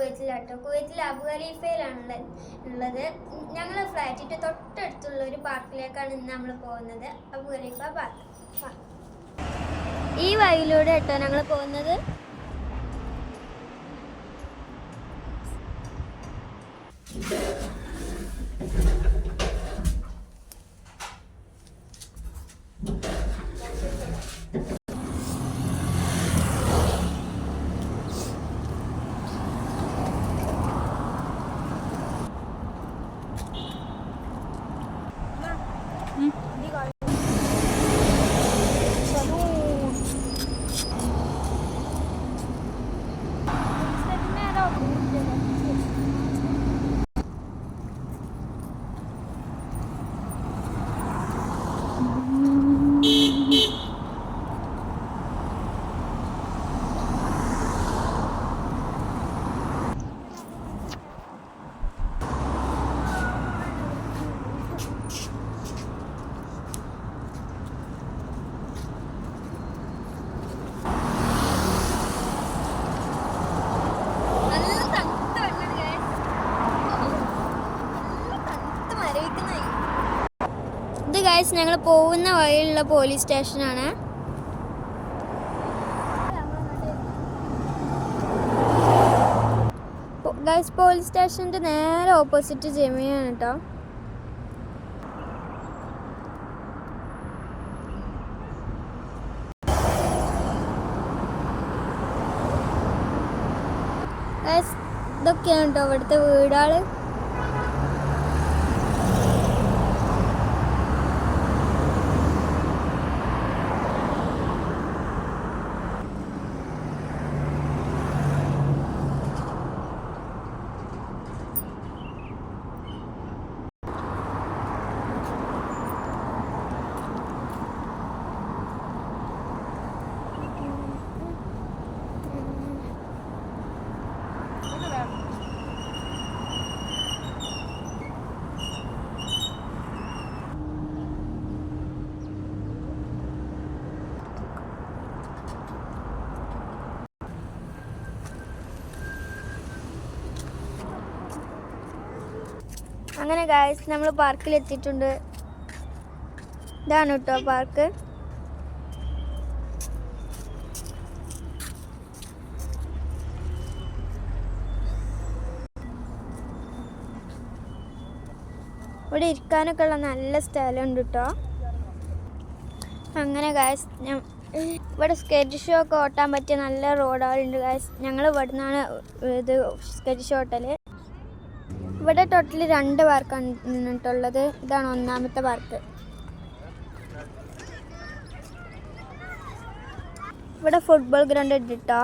കുവൈറ്റിലാട്ടോ. കുവൈറ്റിൽ അബു ഖലീഫയിലാണ് ഉള്ളത്. ഞങ്ങൾ ഫ്ലാറ്റിൻ്റെ തൊട്ടടുത്തുള്ള ഒരു പാർക്കിലേക്കാണ് ഇന്ന് നമ്മൾ പോകുന്നത്, അബു ഖലീഫ പാർക്ക്. ഈ വഴിയിലൂടെ കേട്ടോ ഞങ്ങൾ പോകുന്നത്. ഇത് ഗൈസ് ഞങ്ങൾ പോകുന്ന വഴിയിലുള്ള പോലീസ് സ്റ്റേഷനാണ്. ഗൈസ് പോലീസ് സ്റ്റേഷൻ്റെ നേരെ ഓപ്പോസിറ്റ് ജമിയാണ് കേട്ടോ. ഗൈസ് ഇതൊക്കെയാണ് കേട്ടോ ഇവിടുത്തെ വീടുകൾ. അങ്ങനെ ഗൈസ് നമ്മൾ പാർക്കിൽ എത്തിയിട്ടുണ്ട്. ഇതാണ് കേട്ടോ പാർക്ക്. ഇവിടെ ഇരിക്കാനൊക്കെ ഉള്ള നല്ല സ്ഥലമുണ്ട് കേട്ടോ. അങ്ങനെ ഗൈസ് ഇവിടെ സ്കെച്ച് ഷോ ഒക്കെ ഓട്ടാൻ പറ്റിയ നല്ല റോഡുകളുണ്ട് ഗൈസ്. ഞങ്ങൾ ഇവിടെ നിന്നാണ് ഇത് സ്കെച്ച് ഷോ ഓട്ടല്. ഇവിടെ ടോട്ടലി 2 പാർക്കാണ് നിന്നിട്ടുള്ളത്. ഇതാണ് ഒന്നാമത്തെ പാർക്ക്. ഇവിടെ ഫുട്ബോൾ ഗ്രൗണ്ട് ഉണ്ട് കേട്ടോ.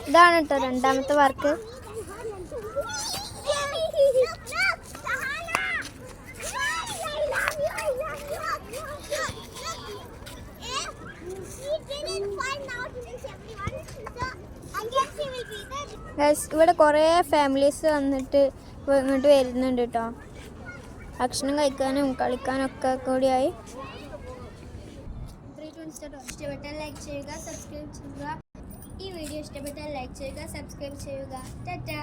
ഇതാണ് കേട്ടോ രണ്ടാമത്തെ പാർക്ക്. ഇവിടെ കുറേ ഫാമിലീസ് വന്നിട്ട് ഇങ്ങോട്ട് വരുന്നുണ്ട് കേട്ടോ. ഭക്ഷണം കഴിക്കാനും കളിക്കാനും ഒക്കെ കൂടിയായി. ഇഷ്ടപ്പെട്ടാൽ ലൈക്ക് ചെയ്യുക, സബ്സ്ക്രൈബ് ചെയ്യുക. ഈ വീഡിയോ ഇഷ്ടപ്പെട്ടാൽ ലൈക്ക് ചെയ്യുക, സബ്സ്ക്രൈബ് ചെയ്യുക. ടാറ്റാ.